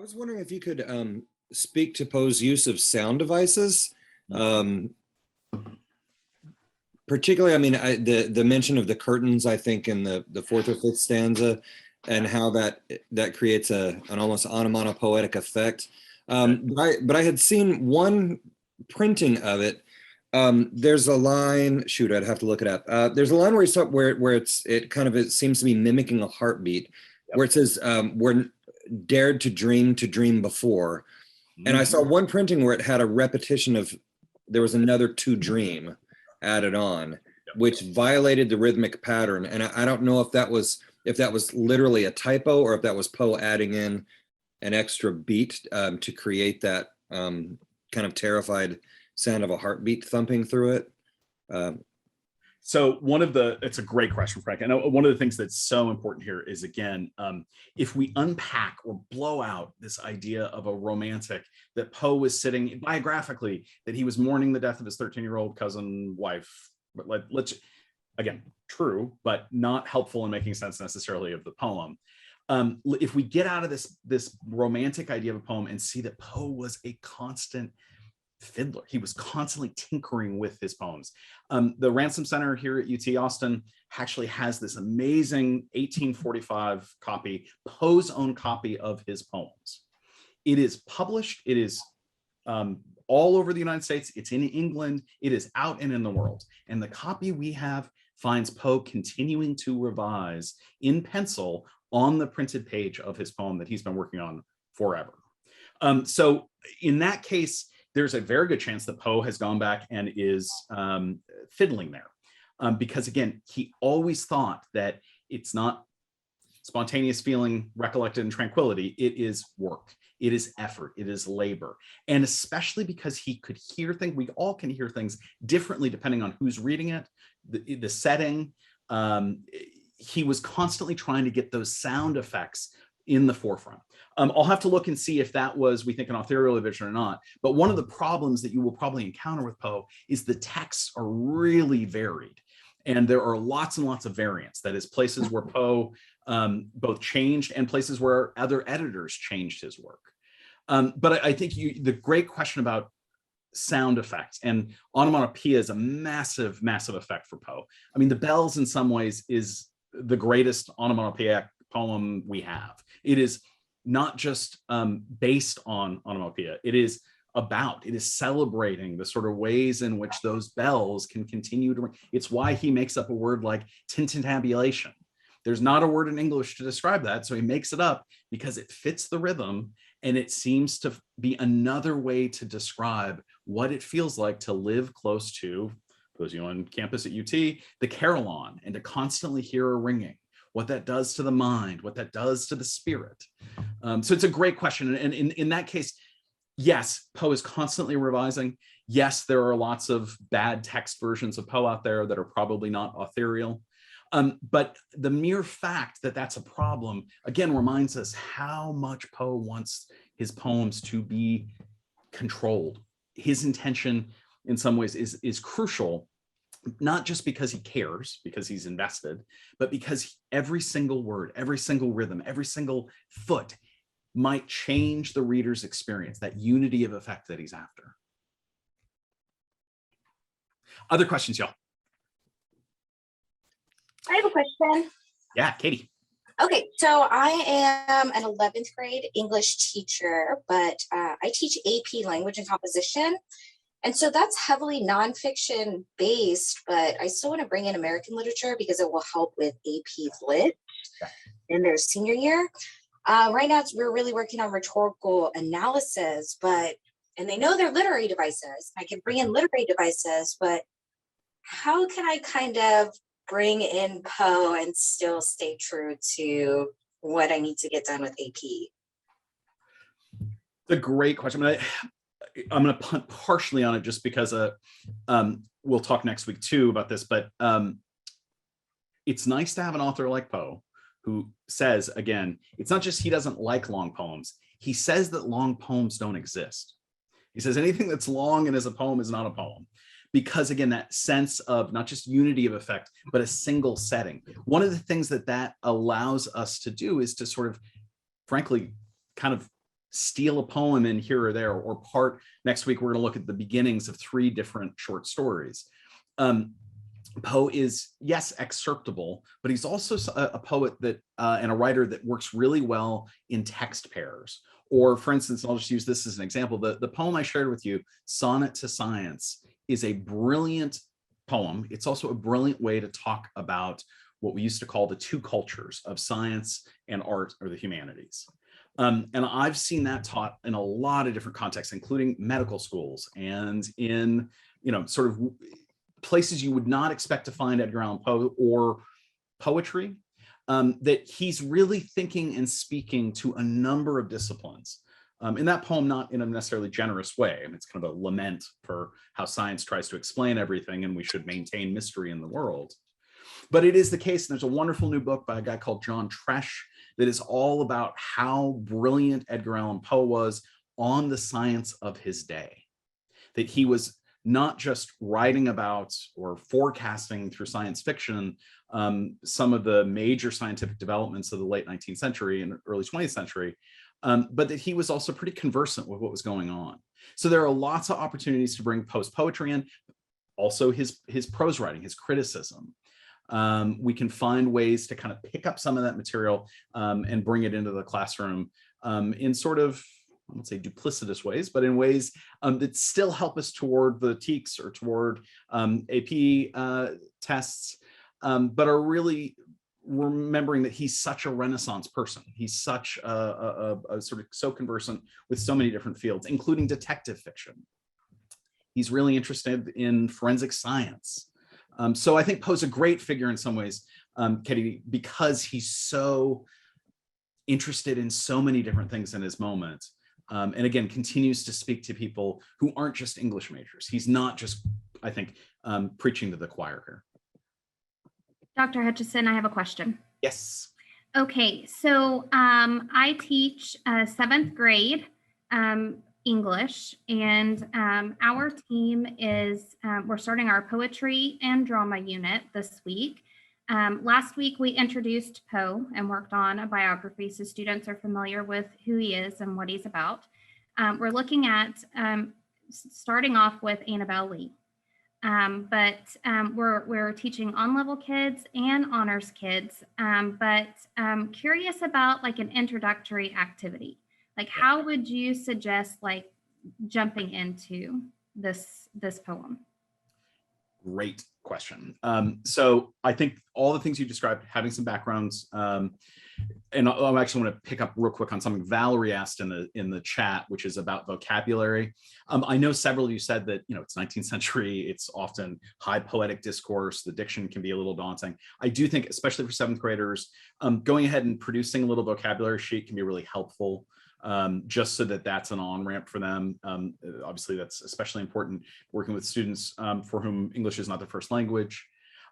was wondering if you could speak to Poe's use of sound devices. Particularly, I mean, the mention of the curtains, I think, in the fourth or fifth stanza, and how that creates an almost onomatopoetic effect. But I had seen one printing of it. There's a line. Shoot, I'd have to look it up. There's a line where it seems to be mimicking a heartbeat, where it says, "We're dared to dream before." And I saw one printing where it had a repetition of, there was another "to dream" added on, which violated the rhythmic pattern. And I don't know if that was literally a typo, or if that was Poe adding in an extra beat to create that kind of terrified sound of a heartbeat thumping through it. So it's a great question, Frank. And one of the things that's so important here is, again, if we unpack or blow out this idea of a romantic, that Poe was sitting biographically, that he was mourning the death of his 13-year-old cousin wife, but let's, again, true, but not helpful in making sense necessarily of the poem. If we get out of this romantic idea of a poem and see that Poe was a constant fiddler. He was constantly tinkering with his poems. The Ransom Center here at UT Austin actually has this amazing 1845 copy, Poe's own copy of his poems. It is published. It is all over the United States. It's in England. It is out and in the world. And the copy we have finds Poe continuing to revise in pencil on the printed page of his poem that he's been working on forever. So in that case, there's a very good chance that Poe has gone back and is fiddling there. Because again, he always thought that it's not spontaneous feeling recollected in tranquility. It is work. It is effort. It is labor. And especially because he could hear things, we all can hear things differently depending on who's reading it, the setting. He was constantly trying to get those sound effects in the forefront. I'll have to look and see if that was, we think, an authorial revision or not. But one of the problems that you will probably encounter with Poe is the texts are really varied. And there are lots and lots of variants. That is, places where Poe both changed and places where other editors changed his work. But I think the great question about sound effects, and onomatopoeia is a massive, massive effect for Poe. I mean, the bells in some ways is the greatest onomatopoeic poem we have. It is not just based on onomatopoeia. It is celebrating the sort of ways in which those bells can continue to ring. It's why he makes up a word like tintintabulation. There's not a word in English to describe that, so he makes it up because it fits the rhythm, and it seems to be another way to describe what it feels like to live close to, those of you on campus at UT, the carillon, and to constantly hear a ringing, what that does to the mind, what that does to the spirit. So it's a great question. And in that case, yes, Poe is constantly revising. Yes, there are lots of bad text versions of Poe out there that are probably not authorial. But the mere fact that that's a problem, again, reminds us how much Poe wants his poems to be controlled. His intention, in some ways, is crucial, not just because he cares, because he's invested, but because every single word, every single rhythm, every single foot might change the reader's experience, that unity of effect that he's after. Other questions, y'all? I have a question. Yeah, Katie. Okay, so I am an 11th grade English teacher, but I teach AP language and composition. And so that's heavily nonfiction based, but I still want to bring in American literature because it will help with AP Lit in their senior year. Right now, we're really working on rhetorical analysis, and they know they're literary devices. I can bring in literary devices, but how can I kind of bring in Poe and still stay true to what I need to get done with AP? It's a great question. I'm going to punt partially on it just because we'll talk next week too about this, but it's nice to have an author like Poe who says, again, it's not just he doesn't like long poems. He says that long poems don't exist. He says anything that's long and is a poem is not a poem. Because again, that sense of not just unity of effect, but a single setting. One of the things that allows us to do is to sort of, frankly, kind of steal a poem in here or there, or part. Next week, we're going to look at the beginnings of 3 different short stories. Poe is, yes, excerptable, but he's also a poet that and a writer that works really well in text pairs. Or, for instance, I'll just use this as an example. The poem I shared with you, Sonnet to Science, is a brilliant poem. It's also a brilliant way to talk about what we used to call the 2 cultures of science and art, or the humanities. And I've seen that taught in a lot of different contexts, including medical schools and in, sort of places you would not expect to find Edgar Allan Poe or poetry, that he's really thinking and speaking to a number of disciplines. In that poem, not in a necessarily generous way. I mean, it's kind of a lament for how science tries to explain everything and we should maintain mystery in the world. But it is the case, and there's a wonderful new book by a guy called John Tresh that is all about how brilliant Edgar Allan Poe was on the science of his day. That he was not just writing about or forecasting through science fiction some of the major scientific developments of the late 19th century and early 20th century, but that he was also pretty conversant with what was going on. So there are lots of opportunities to bring Poe's poetry in, also his prose writing, his criticism. We can find ways to kind of pick up some of that material and bring it into the classroom in sort of, I won't say duplicitous ways, but in ways that still help us toward the TEKS or toward AP tests, but are really remembering that he's such a Renaissance person. He's such a sort of so conversant with so many different fields, including detective fiction. He's really interested in forensic science. So I think Poe's a great figure in some ways, Katie, because he's so interested in so many different things in his moment. And again, continues to speak to people who aren't just English majors. He's not just, I think, preaching to the choir here. Dr. Hutchison, I have a question. Yes. Okay, so I teach 7th grade English, and our team is, we're starting our poetry and drama unit this week. Last week, we introduced Poe and worked on a biography so students are familiar with who he is and what he's about. We're looking at starting off with Annabelle Lee. But we're teaching on-level kids and honors kids, but curious about like an introductory activity. Like, how would you suggest like jumping into this poem? Great question. So I think all the things you described, having some backgrounds, and I actually want to pick up real quick on something Valerie asked in the chat, which is about vocabulary. I know several of you said that, it's 19th century, it's often high poetic discourse, the diction can be a little daunting. I do think, especially for 7th graders, going ahead and producing a little vocabulary sheet can be really helpful. Just so that that's an on-ramp for them. Obviously, that's especially important working with students for whom English is not their first language.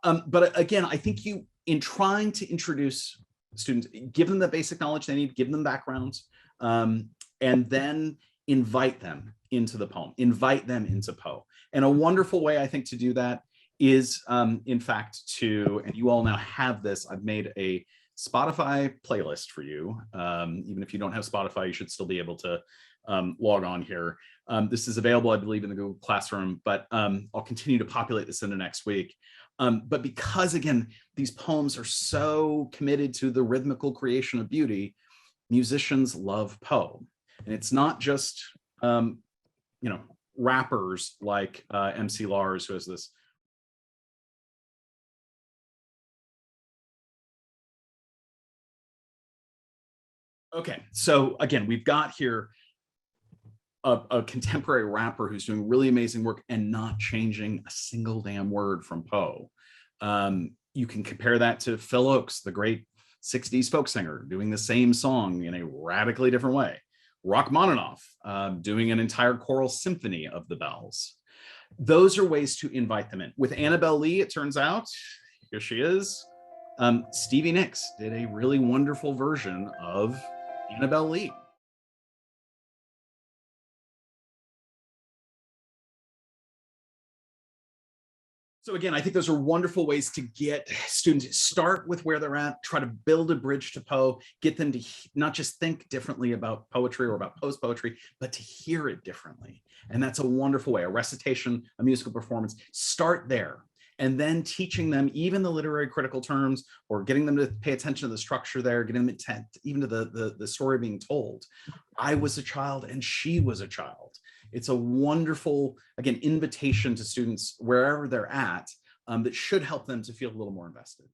But again, I think in trying to introduce students, give them the basic knowledge they need, give them backgrounds, and then invite them into the poem, invite them into Poe. And a wonderful way, I think, to do that is, in fact, and you all now have this, I've made a Spotify playlist for you. Even if you don't have Spotify, you should still be able to log on here. This is available, I believe, in the Google Classroom, but I'll continue to populate this into next week. But because, again, these poems are so committed to the rhythmical creation of beauty, musicians love Poe. And it's not just, rappers like MC Lars, who has this Okay, so again, we've got here a contemporary rapper who's doing really amazing work and not changing a single damn word from Poe. You can compare that to Phil Oakes, the great 60s folk singer, doing the same song in a radically different way. Rachmaninoff doing an entire choral symphony of the bells. Those are ways to invite them in. With Annabelle Lee, it turns out, here she is, Stevie Nicks did a really wonderful version of Annabelle Lee. So again, I think those are wonderful ways to get students start with where they're at, try to build a bridge to Poe, get them to not just think differently about poetry or about Poe's poetry, but to hear it differently. And that's a wonderful way, a recitation, a musical performance, start there. And then teaching them even the literary critical terms, or getting them to pay attention to the structure there, getting them even to the story being told. I was a child and she was a child. It's a wonderful, again, invitation to students wherever they're at, that should help them to feel a little more invested.